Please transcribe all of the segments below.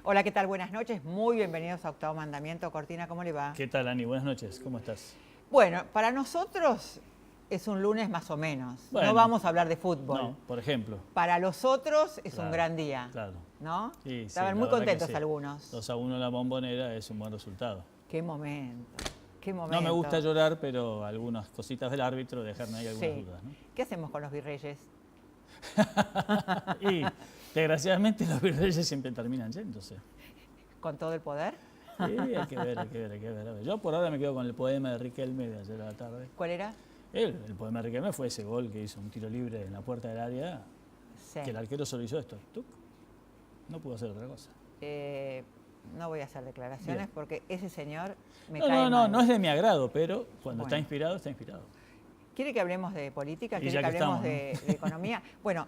Hola, ¿qué tal? Buenas noches. Muy bienvenidos a Octavo Mandamiento. Cortina, ¿cómo le va? ¿Qué tal, Ani? Buenas noches, ¿cómo estás? Bueno, para nosotros es un lunes más o menos. No Bueno, vamos a hablar de fútbol. no, por ejemplo. Para los otros es un Claro, gran día, claro. ¿no? Sí, Estaban la muy verdad que contentos sí. algunos. 2-1 en la Bombonera es un buen resultado. Qué momento, qué momento. No me gusta llorar, pero algunas cositas del árbitro dejarme ahí algunas Sí. dudas, ¿no? ¿Qué hacemos con los virreyes? Y desgraciadamente los virreyes siempre terminan yéndose. ¿Con todo el poder? Sí, hay que ver, hay que ver, hay que ver. A ver, yo por ahora me quedo con el poema de Riquelme de ayer a la tarde. ¿Cuál era? El poema de Riquelme fue ese gol que hizo un tiro libre en la puerta del área, Sí. que el arquero solo hizo esto. ¡Tuc! No pudo hacer otra cosa. No voy a hacer declaraciones Bien. porque ese señor me No, cae no, no, mal. no es de mi agrado, pero cuando Bueno. está inspirado, está inspirado. ¿Quiere que hablemos de política? Y ¿Quiere ya que que hablemos estamos, de economía? Bueno,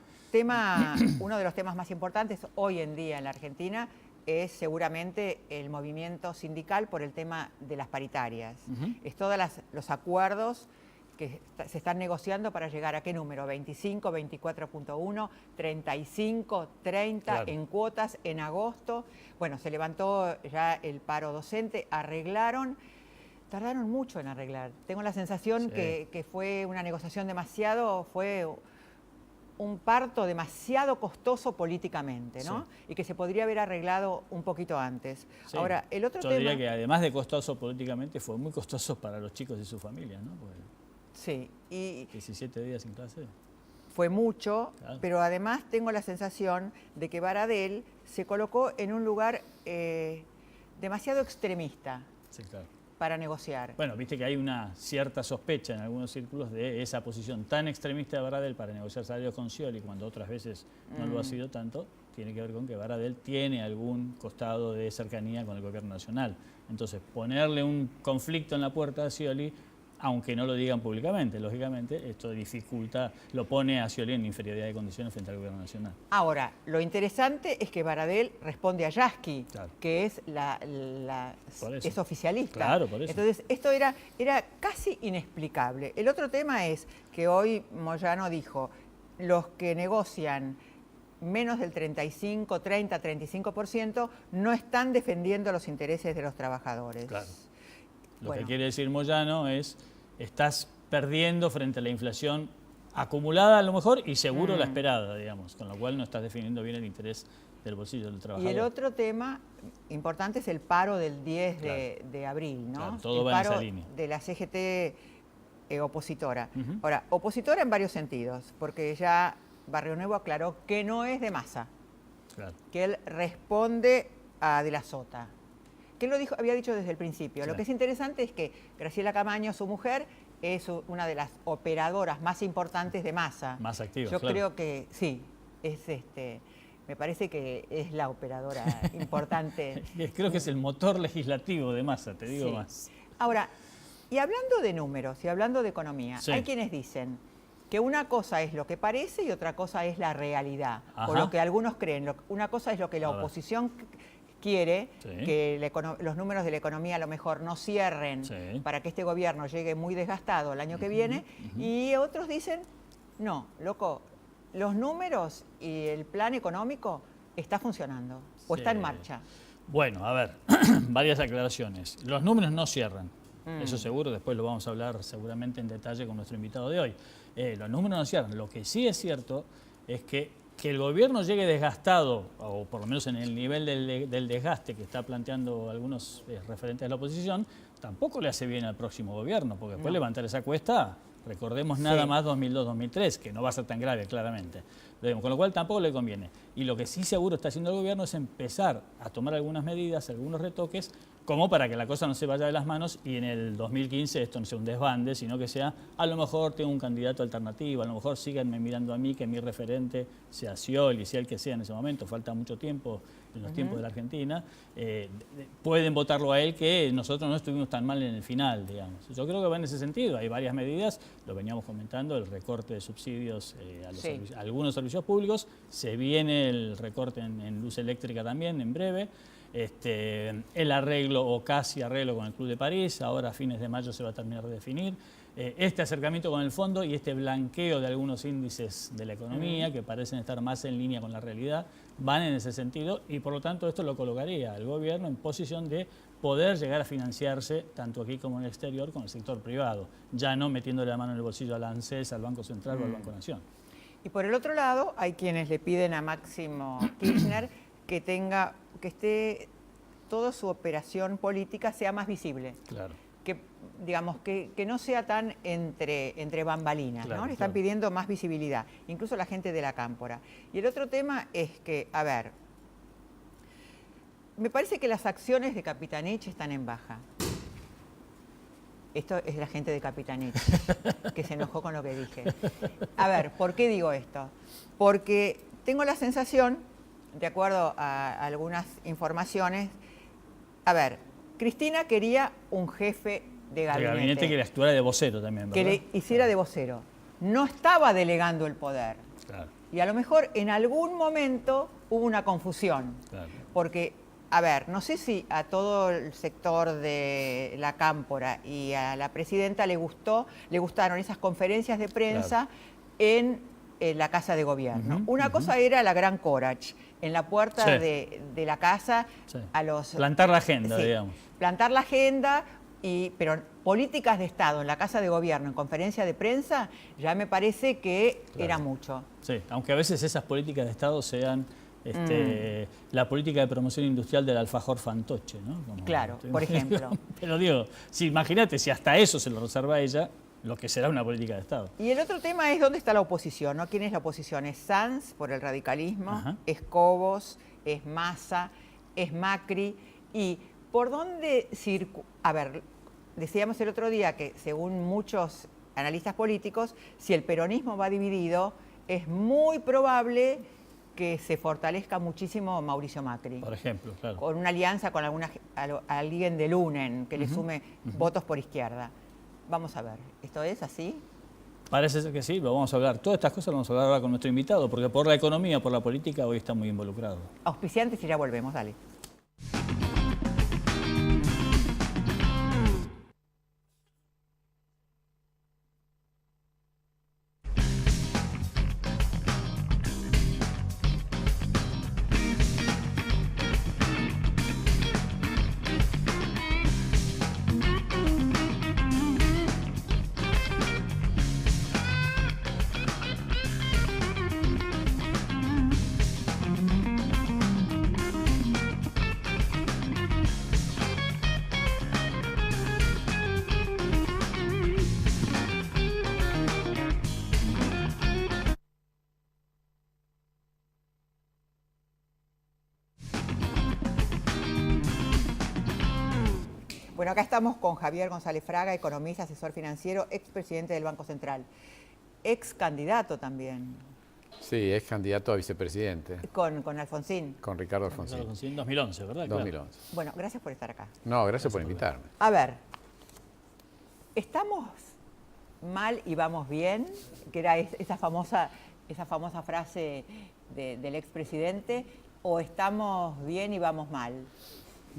uno de los temas más importantes hoy en día en la Argentina es seguramente el movimiento sindical por el tema de las paritarias. Ujú. Es todos los acuerdos que se están negociando para llegar a qué número, 25, 24.1, 35, 30 Claro. en cuotas en agosto. Bueno, se levantó ya el paro docente, tardaron mucho en arreglar. Tengo la sensación Sí. que fue una negociación fue un parto demasiado costoso políticamente, ¿no? Sí. Y que se podría haber arreglado un poquito antes. Sí. Ahora, el otro Yo tema... diría que además de costoso políticamente, fue muy costoso para los chicos y sus familias, ¿no? Porque Sí, y 17 días sin clase. fue mucho, Claro. pero además tengo la sensación de que Baradel se colocó en un lugar demasiado extremista Sí, claro. para negociar. Bueno, viste que hay una cierta sospecha en algunos círculos de esa posición tan extremista de Baradel para negociar salarios con Scioli, cuando otras veces no lo ha sido tanto, tiene que ver con que Baradel tiene algún costado de cercanía con el gobierno nacional. Entonces, ponerle un conflicto en la puerta a Scioli, aunque no lo digan públicamente, lógicamente, esto dificulta, lo pone a Scioli en inferioridad de condiciones frente al gobierno nacional. Ahora, lo interesante es que Baradel responde a Yasky, Claro. que es, Por eso. es oficialista. Claro, por eso. Entonces, esto era casi inexplicable. El otro tema es que hoy Moyano dijo, los que negocian menos del 35, 30, 35% no están defendiendo los intereses de los trabajadores. Claro. Lo Bueno. que quiere decir Moyano es, estás perdiendo frente a la inflación acumulada a lo mejor y seguro la esperada, digamos, con lo cual no estás definiendo bien el interés del bolsillo del Y trabajador. el otro tema importante es el paro del 10 de abril, ¿no? Claro, todo el va en paro esa línea. de la CGT opositora. Ujú. Ahora, opositora en varios sentidos, porque ya Barrio Nuevo aclaró que no es de Massa, Claro. que él responde a De la Sota. Que él había dicho desde el principio. Sí. Lo que es interesante es que Graciela Camaño, su mujer, es una de las operadoras más importantes de Massa. Más activas, Yo claro. creo que sí, me parece que es la operadora importante. Creo que es el motor legislativo de Massa, te digo Sí. más. Ahora, y hablando de números y hablando de economía, Sí. hay quienes dicen que una cosa es lo que parece y otra cosa es la realidad, o Ajá. lo que algunos creen. Una cosa es lo que la A ver. oposición quiere, Sí. que los números de la economía a lo mejor no cierren Sí. para que este gobierno llegue muy desgastado el año que viene, y otros dicen, no, loco, los números y el plan económico está funcionando o está en Sí. marcha. Bueno, a ver, varias aclaraciones. Los números no cierran, eso seguro, después lo vamos a hablar seguramente en detalle con nuestro invitado de hoy. Los números no cierran. Lo que sí es cierto es que el gobierno llegue desgastado, o por lo menos en el nivel del desgaste que está planteando algunos referentes de la oposición, tampoco le hace bien al próximo gobierno, porque después levantar esa cuesta, recordemos nada Sí. más 2002-2003, que no va a ser tan grave, claramente. Con lo cual tampoco le conviene. Y lo que sí seguro está haciendo el gobierno es empezar a tomar algunas medidas, algunos retoques, como para que la cosa no se vaya de las manos y en el 2015 esto no sea un desbande, sino que sea, a lo mejor tengo un candidato alternativo, a lo mejor síganme mirando a mí, que mi referente sea Scioli, sea el que sea en ese momento, falta mucho tiempo en los tiempos de la Argentina, pueden votarlo a él, que nosotros no estuvimos tan mal en el final, digamos. Yo creo que va en ese sentido, hay varias medidas, lo veníamos comentando, el recorte de subsidios a algunos servicios públicos, se viene el recorte en luz eléctrica también en breve, el arreglo o casi arreglo con el Club de París, ahora a fines de mayo se va a terminar de definir. este acercamiento con el fondo y este blanqueo de algunos índices de la economía que parecen estar más en línea con la realidad van en ese sentido y por lo tanto esto lo colocaría al gobierno en posición de poder llegar a financiarse tanto aquí como en el exterior con el sector privado, ya no metiéndole la mano en el bolsillo al ANSES, al Banco Central o al Banco Nación. Y por el otro lado, hay quienes le piden a Máximo Kirchner que esté toda su operación política sea más visible. Claro. Que, digamos, que no sea tan entre bambalinas, Claro, ¿no? Le están claro. pidiendo más visibilidad, incluso la gente de la cámpora. Y el otro tema es que, a ver, me parece que las acciones de Capitanich están en baja. Esto es la gente de Capitanich, que se enojó con lo que dije. A ver, ¿por qué digo esto? Porque tengo la sensación, de acuerdo a algunas informaciones, a ver, Cristina quería un jefe de El gabinete. gabinete que le actuara de vocero también, ¿verdad? Que le hiciera de vocero. No estaba delegando el poder. Claro, Y a lo mejor en algún momento hubo una confusión. claro. Porque, a ver, no sé si a todo el sector de la cámpora y a la presidenta le gustaron esas conferencias de prensa en la Casa de Gobierno. Una cosa era la gran Corach, en la puerta Sí. de la casa, Sí. a los... Plantar la agenda, Sí, digamos. plantar la agenda, pero políticas de Estado en la Casa de Gobierno, en conferencia de prensa, ya me parece que era mucho. Sí, aunque a veces esas políticas de Estado sean la política de promoción industrial del alfajor fantoche, ¿no? Claro, por ejemplo. Pero digo, imagínate, si hasta eso se lo reserva a ella, lo que será una política de Estado. Y el otro tema es dónde está la oposición, ¿no? ¿Quién es la oposición? Es Sanz por el radicalismo, Ajá. es Cobos, es Massa, es Macri. ¿Y por dónde A ver, decíamos el otro día que según muchos analistas políticos, si el peronismo va dividido, es muy probable que se fortalezca muchísimo Mauricio Macri. Por ejemplo, claro. Con una alianza con alguien de Lunen que le sume votos por izquierda. Vamos a ver, ¿esto es así? Parece ser que sí, lo vamos a hablar. Todas estas cosas las vamos a hablar ahora con nuestro invitado, porque por la economía, por la política, hoy está muy involucrado. Auspiciantes y ya volvemos, dale. Bueno, acá estamos con Javier González Fraga, economista, asesor financiero, expresidente del Banco Central, ex candidato también. Sí, es candidato a vicepresidente Con Alfonsín. con Ricardo Alfonsín. En 2011, ¿verdad? 2011. Bueno, gracias por estar acá. No, gracias por invitarme. A ver, ¿estamos mal y vamos bien? Que era esa famosa frase del expresidente, ¿o estamos bien y vamos mal?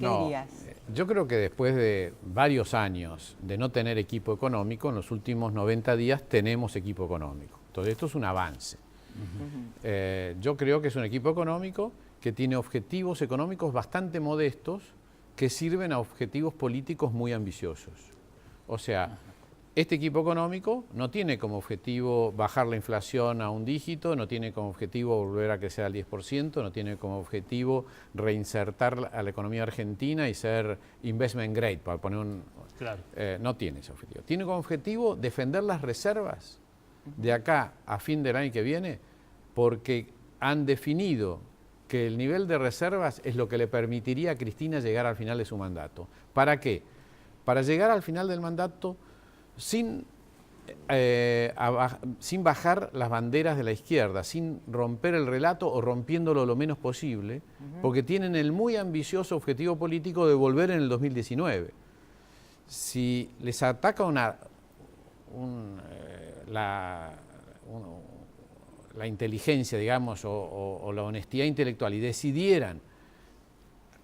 ¿Qué dirías? Yo creo que después de varios años de no tener equipo económico, en los últimos 90 días tenemos equipo económico. Entonces esto es un avance. Yo creo que es un equipo económico que tiene objetivos económicos bastante modestos que sirven a objetivos políticos muy ambiciosos. O sea, este equipo económico no tiene como objetivo bajar la inflación a un dígito, no tiene como objetivo volver a crecer al 10%, no tiene como objetivo reinsertar a la economía argentina y ser investment grade, para poner un... Claro. No tiene ese objetivo. Tiene como objetivo defender las reservas de acá a fin del año que viene, porque han definido que el nivel de reservas es lo que le permitiría a Cristina llegar al final de su mandato. ¿Para qué? Para llegar al final del mandato sin bajar las banderas de la izquierda, sin romper el relato o rompiéndolo lo menos posible, porque tienen el muy ambicioso objetivo político de volver en el 2019. Si les ataca la inteligencia, digamos, o la honestidad intelectual y decidieran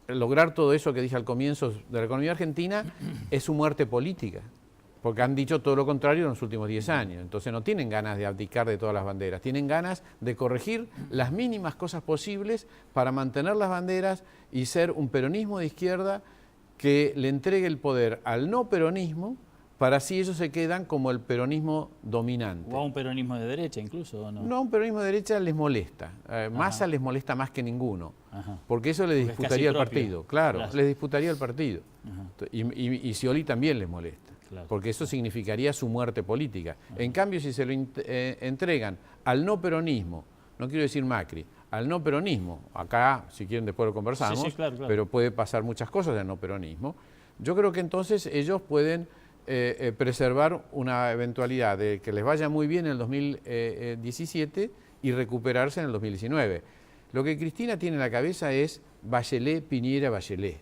lograr todo eso que dije al comienzo de la economía argentina, es su muerte política. porque han dicho todo lo contrario en los últimos 10 años. Entonces no tienen ganas de abdicar de todas las banderas, tienen ganas de corregir las mínimas cosas posibles para mantener las banderas y ser un peronismo de izquierda que le entregue el poder al no peronismo, para así ellos se quedan como el peronismo dominante. O a un peronismo de derecha incluso, ¿o no? No, a un peronismo de derecha les molesta. Massa les molesta más que ninguno. Ajá. Porque eso le Porque es disputaría el casi propio. partido. Claro, Claro. les disputaría el partido. Ajá. Y Scioli también les molesta. Claro. Porque eso significaría su muerte política. En cambio, si se lo entregan al no peronismo, no quiero decir Macri, al no peronismo, acá, si quieren después lo conversamos, Sí, claro. pero puede pasar muchas cosas del no peronismo, yo creo que entonces ellos pueden preservar una eventualidad de que les vaya muy bien en el 2017 y recuperarse en el 2019. Lo que Cristina tiene en la cabeza es Bachelet, Piñera, Bachelet.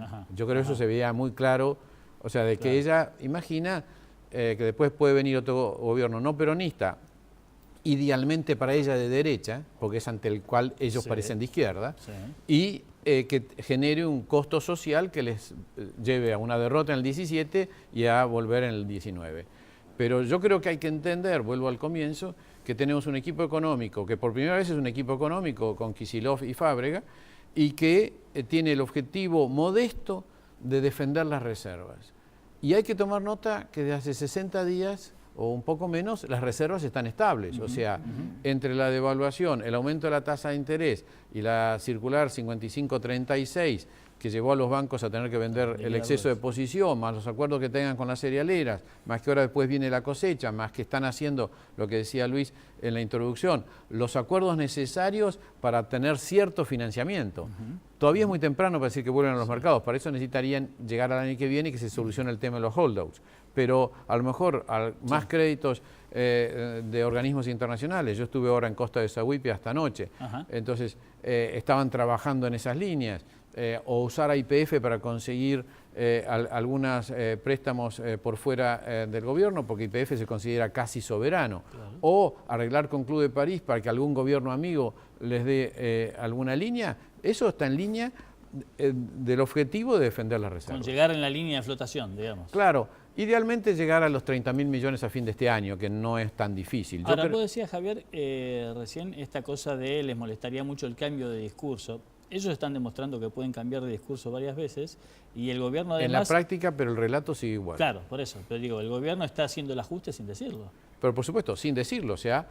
Ajá. Yo creo que eso se veía muy claro, o sea, de que Claro. ella imagina que después puede venir otro gobierno no peronista, idealmente para ella de derecha, porque es ante el cual ellos Sí. parecen de izquierda, Sí. y que genere un costo social que les lleve a una derrota en el 17 y a volver en el 19. Pero yo creo que hay que entender, vuelvo al comienzo, que tenemos un equipo económico, que por primera vez es un equipo económico con Kicillof y Fábrega, y que tiene el objetivo modesto de defender las reservas. Y hay que tomar nota que desde hace 60 días o un poco menos, las reservas están estables. O sea, entre la devaluación, el aumento de la tasa de interés y la circular 5536, que llevó a los bancos a tener que vender el exceso de posición, más los acuerdos que tengan con las cerealeras, más que ahora después viene la cosecha, más que están haciendo, lo que decía Luis en la introducción, los acuerdos necesarios para tener cierto financiamiento. Todavía es muy temprano para decir que vuelven a los mercados, para eso necesitarían llegar al año que viene y que se solucione el tema de los holdouts. Pero a lo mejor más créditos de organismos internacionales. Yo estuve ahora en Costa de Sahuipi hasta anoche, entonces estaban trabajando en esas líneas. O usar a YPF para conseguir algunos préstamos por fuera del gobierno, porque YPF se considera casi soberano, o arreglar con Club de París para que algún gobierno amigo les dé alguna línea. Eso está en línea del objetivo de defender las reservas. Con llegar en la línea de flotación, digamos. Claro, idealmente llegar a los 30.000 millones a fin de este año, que no es tan difícil. Ahora, vos decías, Javier, recién esta cosa de les molestaría mucho el cambio de discurso. Ellos están demostrando que pueden cambiar de discurso varias veces y el gobierno además... En la práctica, pero el relato sigue igual. Claro, por eso. Pero digo, el gobierno está haciendo el ajuste sin decirlo. Pero por supuesto, sin decirlo. O sea,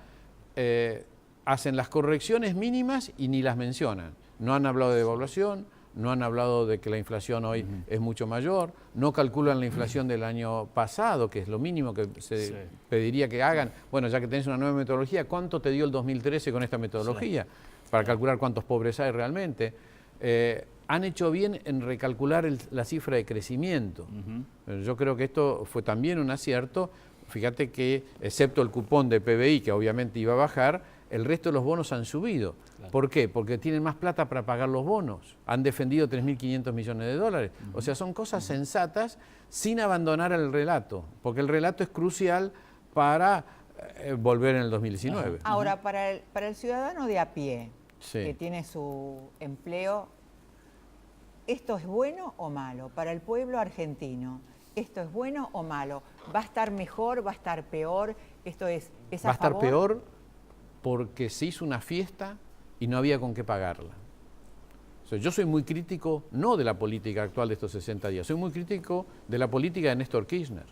hacen las correcciones mínimas y ni las mencionan. No han hablado de devaluación, no han hablado de que la inflación hoy es mucho mayor, no calculan la inflación del año pasado, que es lo mínimo que se pediría que hagan. Bueno, ya que tenés una nueva metodología, ¿cuánto te dio el 2013 con esta metodología? Para calcular cuántos pobres hay realmente. Han hecho bien en recalcular la cifra de crecimiento. Yo creo que esto fue también un acierto. Fíjate que, excepto el cupón de PBI, que obviamente iba a bajar, el resto de los bonos han subido. Claro. ¿Por qué? Porque tienen más plata para pagar los bonos. Han defendido 3.500 millones de dólares. O sea, son cosas sensatas sin abandonar el relato, porque el relato es crucial para volver en el 2019. Ahora, para el ciudadano de a pie, sí, que tiene su empleo, ¿esto es bueno o malo? Para el pueblo argentino, ¿esto es bueno o malo? ¿Va a estar mejor? ¿Va a estar peor? ¿Esto es va a estar peor porque se hizo una fiesta y no había con qué pagarla. O sea, yo soy muy crítico, no de la política actual de estos 60 días, soy muy crítico de la política de Néstor Kirchner.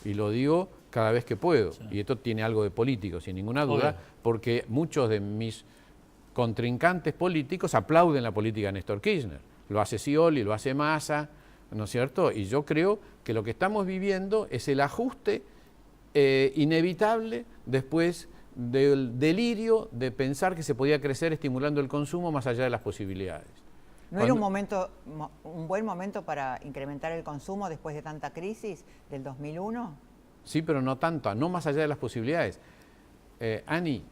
Y lo digo cada vez que puedo. Sí. Y esto tiene algo de político, sin ninguna duda, porque muchos de mis contrincantes políticos aplauden la política de Néstor Kirchner. Lo hace Scioli, lo hace Massa, ¿no es cierto? Y yo creo que lo que estamos viviendo es el ajuste inevitable después del delirio de pensar que se podía crecer estimulando el consumo más allá de las posibilidades. ¿No era un buen momento para incrementar el consumo después de tanta crisis del 2001? Sí, pero no tanto, no más allá de las posibilidades. Ani,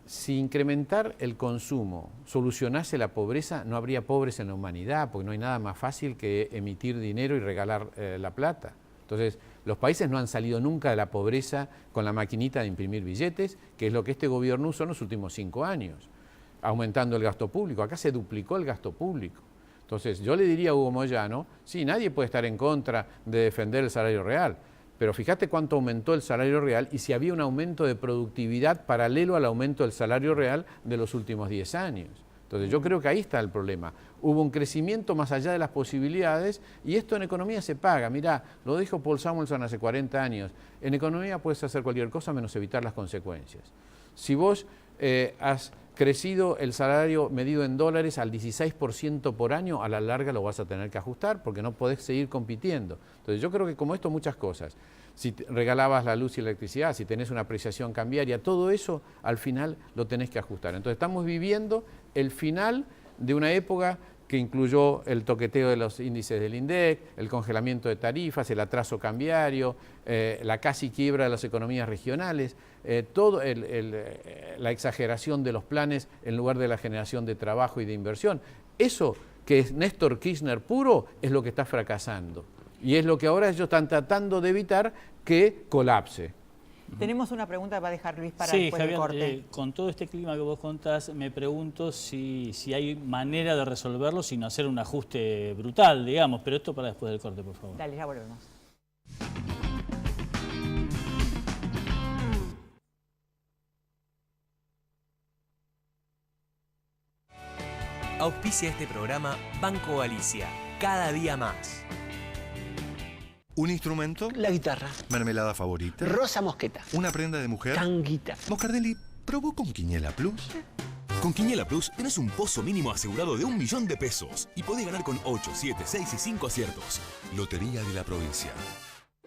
si incrementar el consumo solucionase la pobreza, no habría pobres en la humanidad, porque no hay nada más fácil que emitir dinero y regalar la plata. Entonces, los países no han salido nunca de la pobreza con la maquinita de imprimir billetes, que es lo que este gobierno usó en los últimos 5 años, aumentando el gasto público. Acá se duplicó el gasto público. Entonces, yo le diría a Hugo Moyano, sí, nadie puede estar en contra de defender el salario real, pero fíjate cuánto aumentó el salario real y si había un aumento de productividad paralelo al aumento del salario real de los últimos 10 años. Entonces yo creo que ahí está el problema. Hubo un crecimiento más allá de las posibilidades y esto en economía se paga. Mirá, lo dijo Paul Samuelson hace 40 años. En economía puedes hacer cualquier cosa menos evitar las consecuencias. Si vos has crecido el salario medido en dólares al 16% por año, a la larga lo vas a tener que ajustar porque no podés seguir compitiendo. Entonces yo creo que como esto muchas cosas. Si regalabas la luz y la electricidad, si tenés una apreciación cambiaria, todo eso al final lo tenés que ajustar. Entonces estamos viviendo el final de una época que incluyó el toqueteo de los índices del INDEC, el congelamiento de tarifas, el atraso cambiario, la casi quiebra de las economías regionales, la exageración de los planes en lugar de la generación de trabajo y de inversión. Eso que es Néstor Kirchner puro es lo que está fracasando. Y es lo que ahora ellos están tratando de evitar que colapse. Tenemos una pregunta que va a dejar Luis para sí, después Javier, del corte. Con todo este clima que vos contás, me pregunto si hay manera de resolverlo sin hacer un ajuste brutal, digamos, pero esto para después del corte, por favor. Dale, ya volvemos. Auspicia este programa Banco Galicia, cada día más. ¿Un instrumento? La guitarra. ¿Mermelada favorita? Rosa mosqueta. ¿Una prenda de mujer? Tanguita. Moscardelli, ¿probó con Quiniela Plus? Con Quiniela Plus tenés un pozo mínimo asegurado de 1 millón de pesos y podés ganar con 8, 7, 6 y 5 aciertos. Lotería de la Provincia.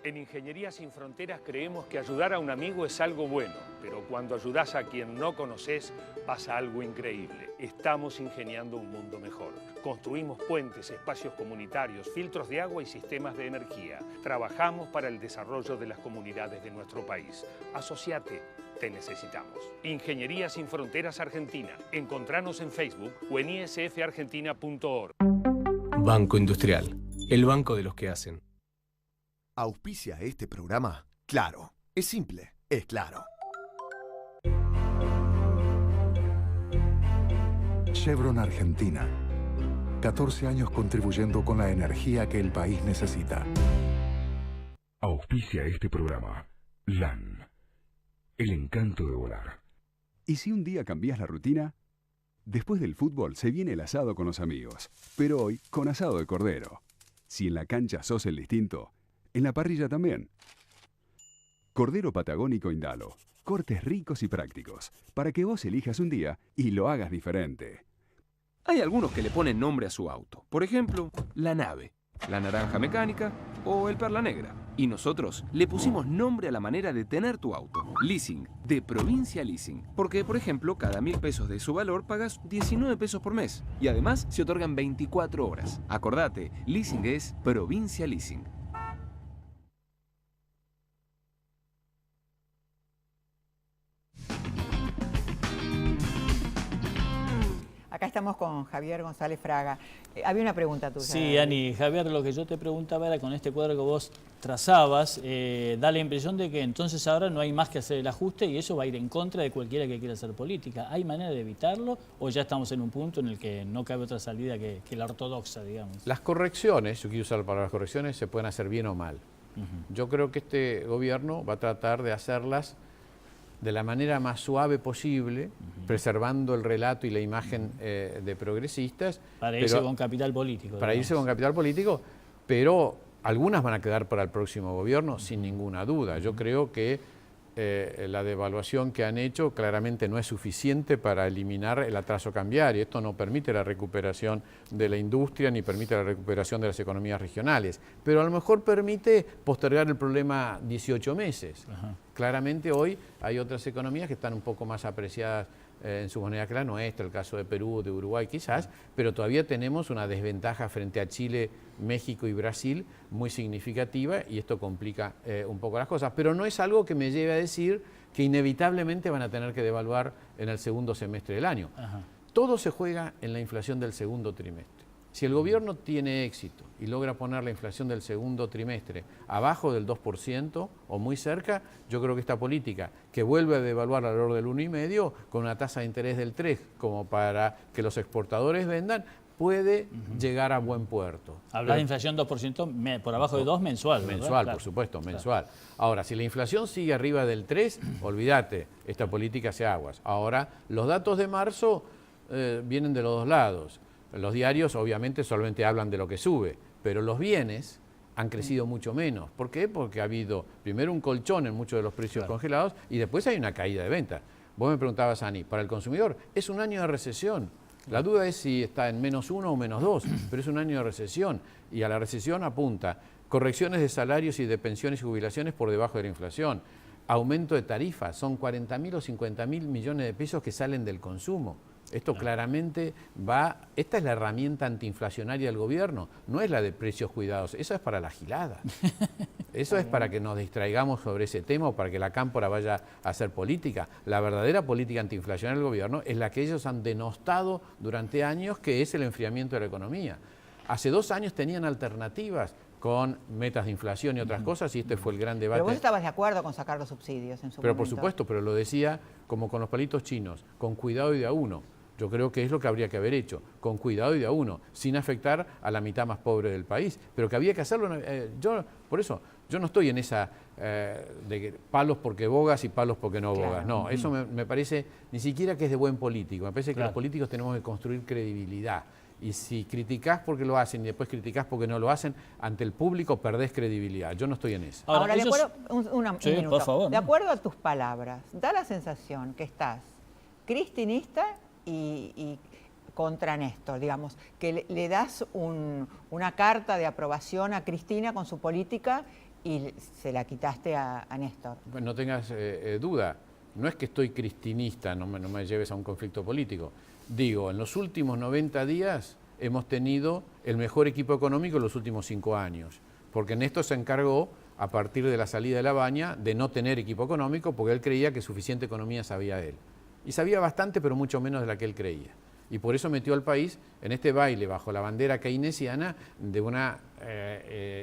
En Ingeniería Sin Fronteras creemos que ayudar a un amigo es algo bueno, pero cuando ayudás a quien no conoces pasa algo increíble. Estamos ingeniando un mundo mejor. Construimos puentes, espacios comunitarios, filtros de agua y sistemas de energía. Trabajamos para el desarrollo de las comunidades de nuestro país. Asociate, te necesitamos. Ingeniería Sin Fronteras Argentina. Encontranos en Facebook o en isfargentina.org. Banco Industrial, el banco de los que hacen. Auspicia este programa. Claro. Es simple. Es claro. Chevron Argentina. 14 años contribuyendo con la energía que el país necesita. Auspicia este programa. LAN. El encanto de volar. ¿Y si un día cambias la rutina? Después del fútbol se viene el asado con los amigos, pero hoy con asado de cordero. Si en la cancha sos el distinto, en la parrilla también. Cordero Patagónico Indalo. Cortes ricos y prácticos, para que vos elijas un día y lo hagas diferente. Hay algunos que le ponen nombre a su auto. Por ejemplo, la nave, la naranja mecánica o el perla negra. Y nosotros le pusimos nombre a la manera de tener tu auto. Leasing, de Provincia Leasing. Porque, por ejemplo, cada 1.000 pesos de su valor pagas 19 pesos por mes. Y además se otorgan 24 horas. Acordate, Leasing es Provincia Leasing. Acá estamos con Javier González Fraga. Había una pregunta tuya. Sí, Ani, Javier, lo que yo te preguntaba era con este cuadro que vos trazabas, da la impresión de que entonces ahora no hay más que hacer el ajuste y eso va a ir en contra de cualquiera que quiera hacer política. ¿Hay manera de evitarlo o ya estamos en un punto en el que no cabe otra salida que la ortodoxa, digamos? Las correcciones, yo quiero usar la palabra correcciones, se pueden hacer bien o mal. Yo creo que este gobierno va a tratar de hacerlas de la manera más suave posible, preservando el relato y la imagen de progresistas. Para irse con capital político. Para irse con capital político, pero algunas van a quedar para el próximo gobierno sin ninguna duda. Yo creo que la devaluación que han hecho claramente no es suficiente para eliminar el atraso cambiario. Esto no permite la recuperación de la industria ni permite la recuperación de las economías regionales, pero a lo mejor permite postergar el problema 18 meses. Ajá. Claramente hoy hay otras economías que están un poco más apreciadas en su moneda que la nuestra, el caso de Perú, de Uruguay quizás, pero todavía tenemos una desventaja frente a Chile, México y Brasil muy significativa y esto complica un poco las cosas. Pero no es algo que me lleve a decir que inevitablemente van a tener que devaluar en el segundo semestre del año. Ajá. Todo se juega en la inflación del segundo trimestre. Si el gobierno tiene éxito y logra poner la inflación del segundo trimestre abajo del 2% o muy cerca, yo creo que esta política que vuelve a devaluar alrededor del 1,5% con una tasa de interés del 3% como para que los exportadores vendan, puede llegar a buen puerto. Hablas de inflación 2%, por abajo de 2 mensual, ¿verdad? Mensual, Claro. por supuesto, mensual. Ahora, si la inflación sigue arriba del 3, olvídate, esta política hace aguas. Ahora, los datos de marzo vienen de los dos lados. Los diarios obviamente solamente hablan de lo que sube, pero los bienes han crecido mucho menos. ¿Por qué? Porque ha habido primero un colchón en muchos de los precios congelados y después hay una caída de ventas. Vos me preguntabas, Ani, para el consumidor es un año de recesión. La duda es si está en -1 o -2, pero es un año de recesión y a la recesión apunta correcciones de salarios y de pensiones y jubilaciones por debajo de la inflación, aumento de tarifas, son 40.000 o 50.000 millones de pesos que salen del consumo. Esto claramente va, esta es la herramienta antiinflacionaria del gobierno, no es la de precios cuidados, eso es para la gilada. Eso es para que nos distraigamos sobre ese tema o para que la cámpora vaya a hacer política. La verdadera política antiinflacionaria del gobierno es la que ellos han denostado durante años, que es el enfriamiento de la economía. Hace 2 años tenían alternativas con metas de inflación y otras cosas, y este fue el gran debate. Pero vos estabas de acuerdo con sacar los subsidios en su Pero momento. por supuesto, pero lo decía como con los palitos chinos, con cuidado y de a uno. Yo creo que es lo que habría que haber hecho, con cuidado y de a uno, sin afectar a la mitad más pobre del país. Pero que había que hacerlo, por eso, yo no estoy en esa de palos porque bogas y palos porque no bogas. No, eso me parece ni siquiera que es de buen político. Me parece que los políticos tenemos que construir credibilidad. Y si criticás porque lo hacen y después criticás porque no lo hacen, ante el público perdés credibilidad. Yo no estoy en eso. Ahora, de acuerdo, un minuto. Por favor, de acuerdo a tus palabras, da la sensación que estás cristinista y contra Néstor, digamos, que le das una carta de aprobación a Cristina con su política y se la quitaste a Néstor. Bueno, no tengas duda, no es que estoy cristinista, no me lleves a un conflicto político. Digo, en los últimos 90 días hemos tenido el mejor equipo económico en los últimos 5 años, porque Néstor se encargó, a partir de la salida de La Baña, de no tener equipo económico porque él creía que suficiente economía sabía él. Y sabía bastante, pero mucho menos de la que él creía. Y por eso metió al país en este baile bajo la bandera keynesiana de una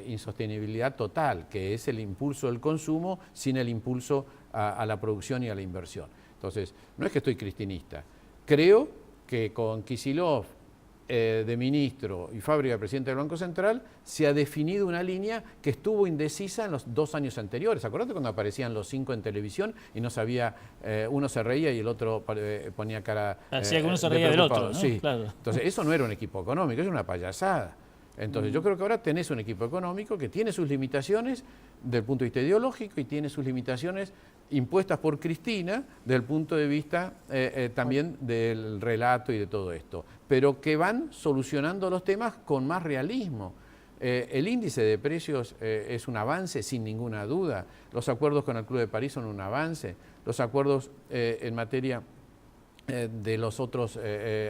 insostenibilidad total, que es el impulso del consumo sin el impulso a la producción y a la inversión. Entonces, no es que estoy cristinista. Creo que con Kicillof de ministro y Fábregas de presidente del Banco Central se ha definido una línea que estuvo indecisa en los 2 años anteriores. Acordate cuando aparecían los 5 en televisión y no sabía, uno se reía y el otro ponía cara Hacía que uno se reía del otro, ¿no? Sí. Claro. Entonces eso no era un equipo económico, es una payasada. Entonces yo creo que ahora tenés un equipo económico que tiene sus limitaciones desde el punto de vista ideológico y tiene sus limitaciones impuestas por Cristina desde el punto de vista también del relato y de todo esto, pero que van solucionando los temas con más realismo. El índice de precios es un avance sin ninguna duda, los acuerdos con el Club de París son un avance, los acuerdos en materia de los otros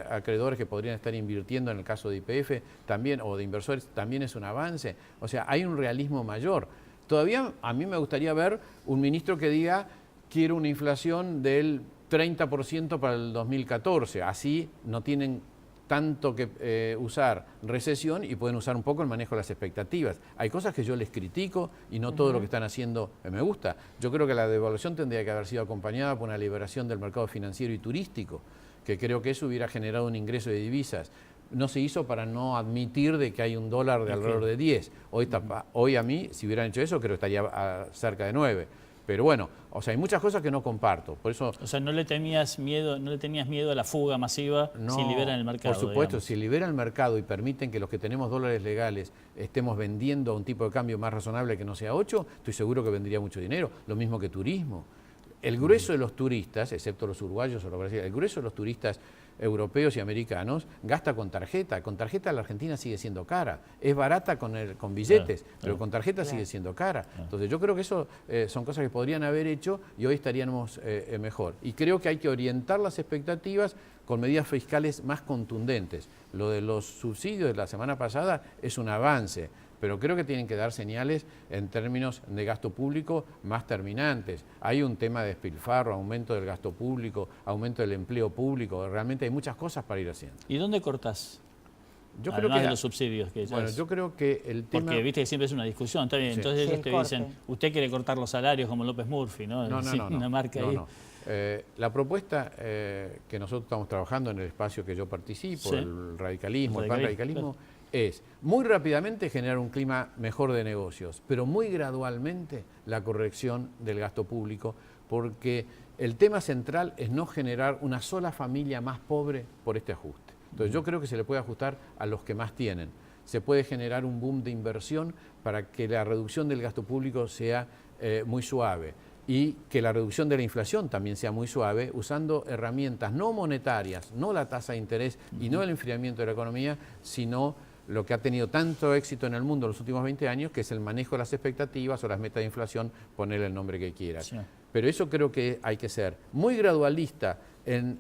acreedores que podrían estar invirtiendo en el caso de YPF también, o de inversores, también es un avance. O sea, hay un realismo mayor. Todavía a mí me gustaría ver un ministro que diga quiero una inflación del 30% para el 2014. Así no tienen tanto que usar recesión y pueden usar un poco el manejo de las expectativas. Hay cosas que yo les critico y no todo lo que están haciendo me gusta. Yo creo que la devaluación tendría que haber sido acompañada por una liberación del mercado financiero y turístico, que creo que eso hubiera generado un ingreso de divisas. No se hizo para no admitir de que hay un dólar de alrededor de 10. Hoy a mí, si hubieran hecho eso, creo que estaría cerca de 9. Pero bueno, o sea, hay muchas cosas que no comparto. Por eso, o sea, no le tenías miedo a la fuga masiva si liberan el mercado. Por supuesto, digamos. si liberan el mercado y permiten que los que tenemos dólares legales estemos vendiendo a un tipo de cambio más razonable que no sea 8, estoy seguro que vendría mucho dinero. Lo mismo que turismo. El grueso de los turistas, excepto los uruguayos o los brasileños, el grueso de los turistas europeos y americanos gasta con tarjeta. Con tarjeta la Argentina sigue siendo cara. Es barata con billetes, pero con tarjeta sigue siendo cara. Entonces yo creo que eso son cosas que podrían haber hecho y hoy estaríamos mejor. Y creo que hay que orientar las expectativas con medidas fiscales más contundentes. Lo de los subsidios de la semana pasada es un avance, pero creo que tienen que dar señales en términos de gasto público más terminantes. Hay un tema de despilfarro, aumento del gasto público, aumento del empleo público, realmente hay muchas cosas para ir haciendo. ¿Y dónde cortás? Yo Además creo que de los subsidios. Bueno, yo creo que el tema... Porque viste que siempre es una discusión, está bien. Sí. Entonces Sí, ellos te el corte. dicen, usted quiere cortar los salarios como López Murphy, ¿no? No, Sí, una marca ahí. no. La propuesta que nosotros estamos trabajando en el espacio que yo participo, Sí. el radicalismo, el Radicalismo, panradicalismo, es muy rápidamente generar un clima mejor de negocios, pero muy gradualmente la corrección del gasto público, porque el tema central es no generar una sola familia más pobre por este ajuste. Entonces yo creo que se le puede ajustar a los que más tienen. Se puede generar un boom de inversión para que la reducción del gasto público sea muy suave y que la reducción de la inflación también sea muy suave, usando herramientas no monetarias, no la tasa de interés y no el enfriamiento de la economía, sino lo que ha tenido tanto éxito en el mundo en los últimos 20 años, que es el manejo de las expectativas o las metas de inflación, ponerle el nombre que quieras. Sí. Pero eso creo que hay que ser muy gradualista en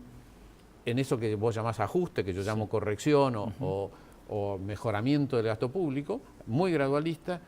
eso que vos llamás ajuste, que yo llamo corrección o mejoramiento del gasto público, muy gradualista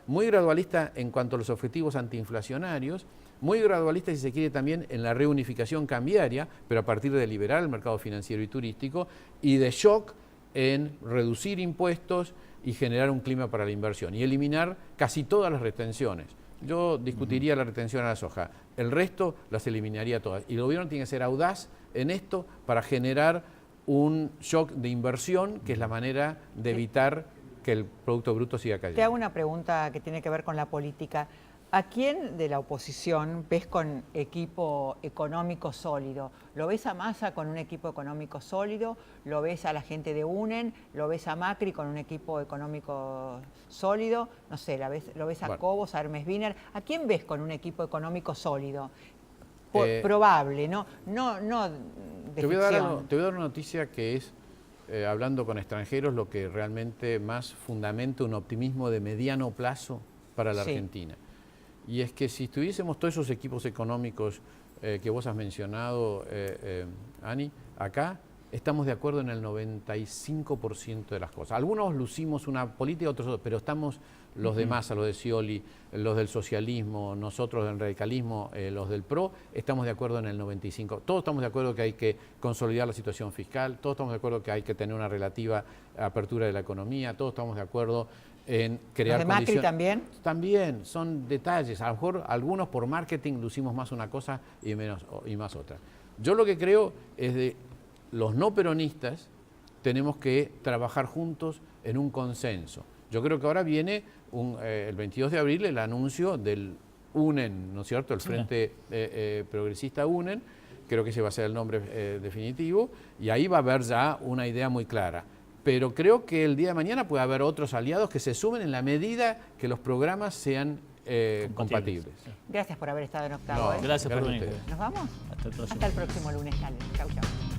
en cuanto a los objetivos antiinflacionarios, muy gradualista, si se quiere, también en la reunificación cambiaria, pero a partir de liberar el mercado financiero y turístico, y de shock en reducir impuestos y generar un clima para la inversión, y eliminar casi todas las retenciones. Yo discutiría la retención a la soja, el resto las eliminaría todas. Y el gobierno tiene que ser audaz en esto para generar un shock de inversión, que es la manera de evitar que el Producto Bruto siga cayendo. Te hago una pregunta que tiene que ver con la política. ¿A quién de la oposición ves con equipo económico sólido? ¿Lo ves a Massa con un equipo económico sólido? ¿Lo ves a la gente de UNEN? ¿Lo ves a Macri con un equipo económico sólido? No sé, ¿lo ves a Cobos, a Hermes Wiener? ¿A quién ves con un equipo económico sólido? Probable, no de te voy a ficción. dar una noticia que es, hablando con extranjeros, lo que realmente más fundamenta un optimismo de mediano plazo para la Argentina. Y es que si tuviésemos todos esos equipos económicos que vos has mencionado, Ani, acá estamos de acuerdo en el 95% de las cosas. Algunos lucimos una política, otros, pero estamos los de Massa, los de Scioli, los del socialismo, nosotros del radicalismo, los del PRO, estamos de acuerdo en el 95%. Todos estamos de acuerdo que hay que consolidar la situación fiscal, todos estamos de acuerdo que hay que tener una relativa apertura de la economía, todos estamos de acuerdo en crear ¿Los de Macri también? También, son detalles. A lo mejor algunos por marketing lucimos más una cosa y más otra. Yo lo que creo es de los no peronistas tenemos que trabajar juntos en un consenso. Yo creo que ahora viene el 22 de abril el anuncio del UNEN, ¿no es cierto? El Frente Progresista UNEN, creo que ese va a ser el nombre definitivo, y ahí va a haber ya una idea muy clara. Pero creo que el día de mañana puede haber otros aliados que se sumen en la medida que los programas sean compatibles. Gracias por haber estado en Octavo. Gracias por venir. ¿Nos vamos? Hasta el próximo. Hasta el próximo lunes. Dale. Chau, chau.